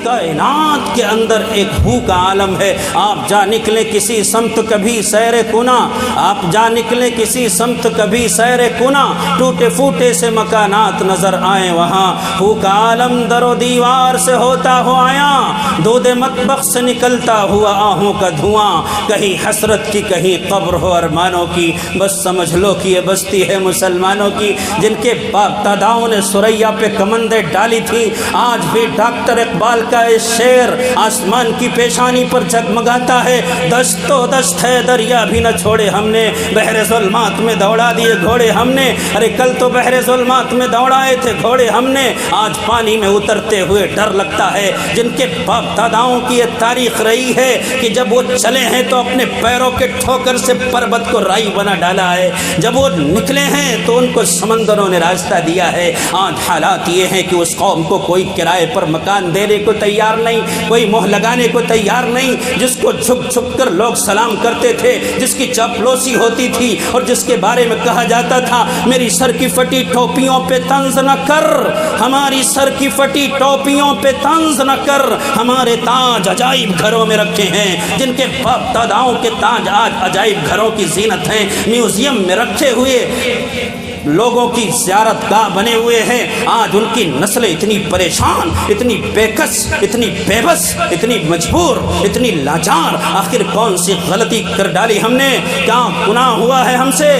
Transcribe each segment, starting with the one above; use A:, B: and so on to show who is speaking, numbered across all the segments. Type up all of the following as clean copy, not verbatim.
A: کائنات کے اندر ایک بھو کا عالم ہے۔ آپ جا نکلے کسی سمت کبھی سیر کنا، آپ جا نکلے کسی سمت کبھی سیر کنا، ٹوٹے پھوٹے سے مکانات نظر آئے وہاں، بھو کا عالم در و دیوار سے ہوتا ہو آیا، دود مطبخ سے نکلتا ہوا آہوں کا دھواں، کہیں حسرت کی کہیں قبر ہو ارمانوں کی، بس سمجھ لو کہ یہ بستی ہے مسلمانوں کی۔ جن کے باپ داداؤں نے سریا پہ کمندیں ڈالی تھی، آج بھی ڈاکٹر اقبال کا یہ شعر آسمان کی پیشانی پر جگمگاتا ہے۔ دشت و دشت ہے دریا بھی نہ چھوڑے ہم نے، بحر ظلمات میں دوڑا دیے گھوڑے ہم نے، ارے کل تو بحر ظلمات میں دوڑائے تھے گھوڑے ہم نے، آج پانی میں اترتے ہوئے ڈر لگتا ہے۔ جن کے باپ داداؤں کی یہ تاریخ رہی ہے کہ جب وہ چلے ہیں تو اپنے پیروں کے ٹھوکر سے پربت کو رائی بنا ڈالا ہے، جب وہ نکلے ہیں تو ان کو سمندروں نے راستہ دیا ہے۔ آج حالات یہ ہیں کہ اس قوم کو کوئی کرائے پر مکان دینے کو تیار نہیں، کوئی مہر لگانے کو تیار نہیں، جس کو جھک جھک کر لوگ سلام کرتے تھے، جس کی چاپلوسی ہوتی تھی اور جس کے بارے میں کہا جاتا تھا میری سر کی پھٹی ٹوپیوں پہ طنز نہ کر، ہماری سر کی پھٹی ٹوپیوں پہ طنز نہ کر، ہمارے تاج عجائب گھروں میں رکھے ہیں۔ جن کے باپ داداؤں کے تاج آج عجائب گھروں کی زینت ہیں، میوزیم میں رکھے ہوئے لوگوں کی زیارت گاہ بنے ہوئے ہیں، آج ان کی نسلیں اتنی پریشان، اتنی بے کس، اتنی بے بس، اتنی مجبور، اتنی لاچار۔ آخر کون سی غلطی کر ڈالی ہم نے؟ کیا گناہ ہوا ہے ہم سے؟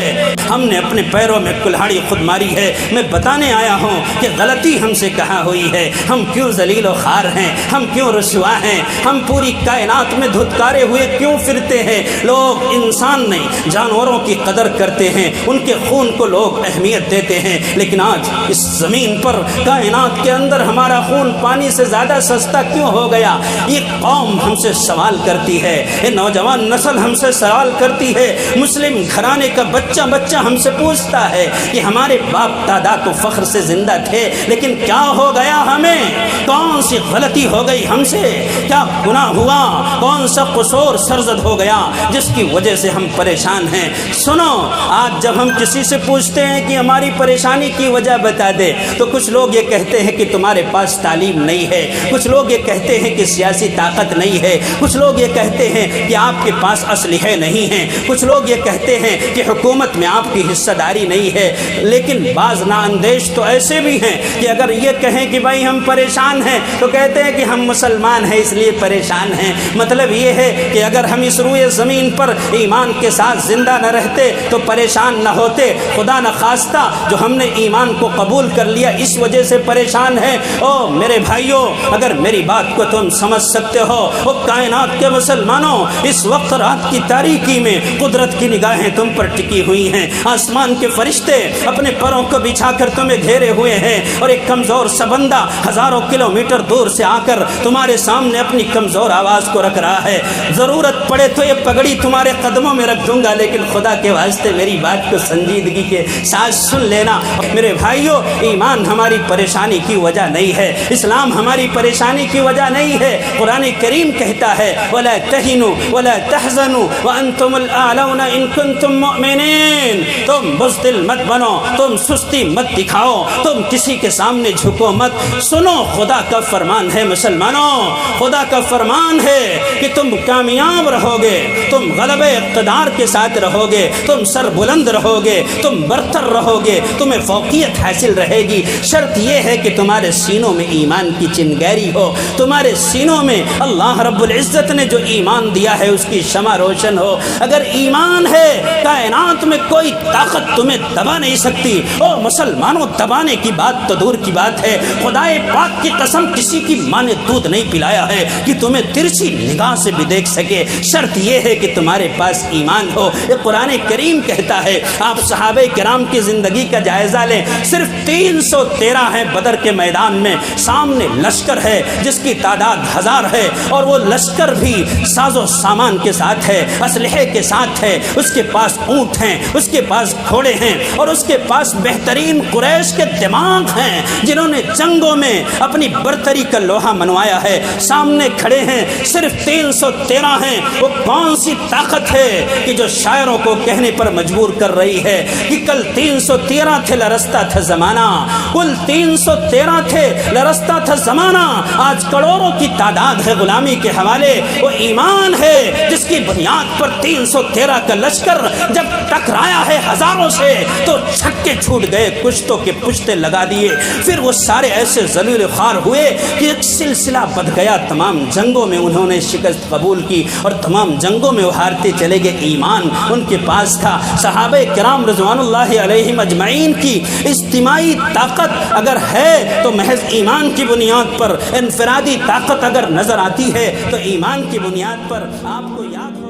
A: ہم نے اپنے پیروں میں کلہاڑی خود ماری ہے۔ میں بتانے آیا ہوں کہ غلطی ہم سے کہاں ہوئی ہے، ہم کیوں ذلیل و خوار ہیں، ہم کیوں رسوا ہیں، ہم پوری کائنات میں دھتکارے ہوئے کیوں پھرتے ہیں۔ لوگ انسان نہیں جانوروں کی قدر کرتے ہیں، ان کے خون کو لوگ اہمیت دیتے ہیں، لیکن آج اس زمین پر کائنات کے اندر ہمارا خون پانی سے زیادہ سستا کیوں ہو گیا؟ یہ قوم ہم سے سوال کرتی ہے، یہ نوجوان نسل ہم سے سوال کرتی ہے، مسلم گھرانے کا بچہ بچہ ہم سے پوچھتا ہے کہ ہمارے باپ دادا تو فخر سے زندہ تھے، لیکن کیا ہو گیا ہمیں؟ کون سی غلطی ہو گئی ہم سے؟ کیا گناہ ہوا؟ کون سا قصور سرزد ہو گیا جس کی وجہ سے ہم پریشان ہیں؟ سنو، آج جب ہم کسی سے پوچھتے ہیں کہ ہماری پریشانی کی وجہ بتا دے تو کچھ لوگ یہ کہتے ہیں کہ تمہارے پاس تعلیم نہیں ہے، کچھ لوگ یہ کہتے ہیں کہ سیاسی طاقت نہیں ہے، کچھ لوگ یہ کہتے ہیں کہ آپ کے پاس اسلحے نہیں ہیں، کچھ لوگ یہ کہتے ہیں کہ حکومت میں آپ کی حصہ داری نہیں ہے۔ لیکن بعض نااندیش تو ایسے بھی ہیں کہ اگر یہ کہیں کہ بھائی ہم پریشان ہیں تو کہتے ہیں کہ ہم مسلمان ہیں اس لیے پریشان ہیں۔ مطلب یہ ہے کہ اگر ہم اس روئے زمین پر ایمان کے ساتھ زندہ نہ رہتے تو پریشان نہ ہوتے، خدا نہ خواستہ جو ہم نے ایمان کو قبول کر لیا اس وجہ سے پریشان ہیں۔ او میرے بھائیوں، اگر میری بات کو تم سمجھ سکتے ہو، وہ کائنات کے مسلمانوں، اس وقت رات کی تاریکی میں قدرت کی نگاہیں تم پر ٹکی ہوئی ہیں، آسمان کے فرشتے اپنے پروں کو بچھا کر تمہیں گھیرے ہوئے ہیں، اور ایک کمزور سا بندہ ہزاروں کلومیٹر دور سے آ کر تمہارے سامنے اپنی کمزور آواز کو رکھ رہا ہے۔ ضرورت پڑے تو یہ پگڑی تمہارے قدموں میں رکھ دوں گا، لیکن خدا کے واسطے میری بات کو سنجیدگی کے ساتھ سن لینا۔ میرے بھائیوں، ایمان ہماری پریشانی کی وجہ نہیں ہے، اسلام ہماری پریشانی کی وجہ نہیں ہے۔ قرآن کریم کہتا ہے وَلَا تَهِنُوا وَلَا تَحْزَنُوا وَأَنْتُمُ الْأَعْلَوْنَ إِن كُنتُم مُؤْمِنِينَ۔ تم بزدل مت بنو، تم سستی مت دکھاؤ، تم کسی کے سامنے جھکو مت۔ سنو، خدا کا فرمان ہے مسلمانوں، خدا کا فرمان ہے کہ تم کامیاب رہو گے، تم غلبہ اقتدار کے ساتھ رہو گے، تم سر بلند رہو گے، تم برتر رہو گے، تمہیں فوقیت حاصل رہے گی۔ شرط یہ ہے کہ تمہارے سینوں میں ایمان کی چنگاری ہو، تمہارے سینوں میں اللہ رب العزت نے جو ایمان دیا ہے اس کی شمع روشن ہو۔ اگر ایمان ہے، کائنات میں کوئی طاقت تمہیں دبا نہیں سکتی۔ او مسلمانوں، دبانے کی بات تو دور کی بات ہے، خدائے پاک کی قسم کسی کی ماں نے دودھ نہیں پلایا ہے کہ تمہیں ترچھی نگاہ سے بھی دیکھ سکے۔ شرط یہ ہے کہ تمہارے پاس ایمان ہو۔ یہ قرآن کریم کہتا ہے، آپ صحابہ کرام کی زندگی کا جائزہ لیں، صرف 313 ہیں بدر کے میدان میں، سامنے لشکر ہے جس کی تعداد 1000 ہے، اور وہ لشکر بھی ساز و سامان کے ساتھ ہے، اسلحے کے ساتھ ہے، اس کے پاس اونٹ ہیں، اس کے پاس گھوڑے ہیں، اور اس کے پاس بہترین قریش کے دماغ ہیں جنہوں نے جنگوں میں اپنی برتری کا لوہا منوایا ہے۔ سامنے کھڑے ہیں، صرف 313 ہیں۔ وہ کون سی طاقت ہے کہ جو شاعروں کو کہنے پر مجبور کر رہی ہے کہ کل 313 تھے لرزتا تھا زمانہ، کل 313 تھے لرزتا تھا زمانہ، آج کروڑوں کی تعداد ہے غلامی کے حوالے۔ وہ ایمان ہے جس کی بنیاد پر 313 کا لشکر جب ٹکرایا ہے ہزاروں سے تو چھکے چھوٹ گئے، کشتوں کے پشتے لگا دیے، پھر وہ سارے ایسے ذلیل خوار ہوئے کہ ایک سلسلہ بدھ گیا، تمام جنگوں میں انہوں نے شکست قبول کی اور تمام جنگوں میں وہ ہارتے چلے گئے۔ ایمان ان کے پاس تھا۔ صحابہ کرام رضوان اللہ علیہم اجمعین کی اجتماعی طاقت اگر ہے تو محض ایمان کی بنیاد پر، انفرادی طاقت اگر نظر آتی ہے تو ایمان کی بنیاد پر۔ آپ کو یاد ہو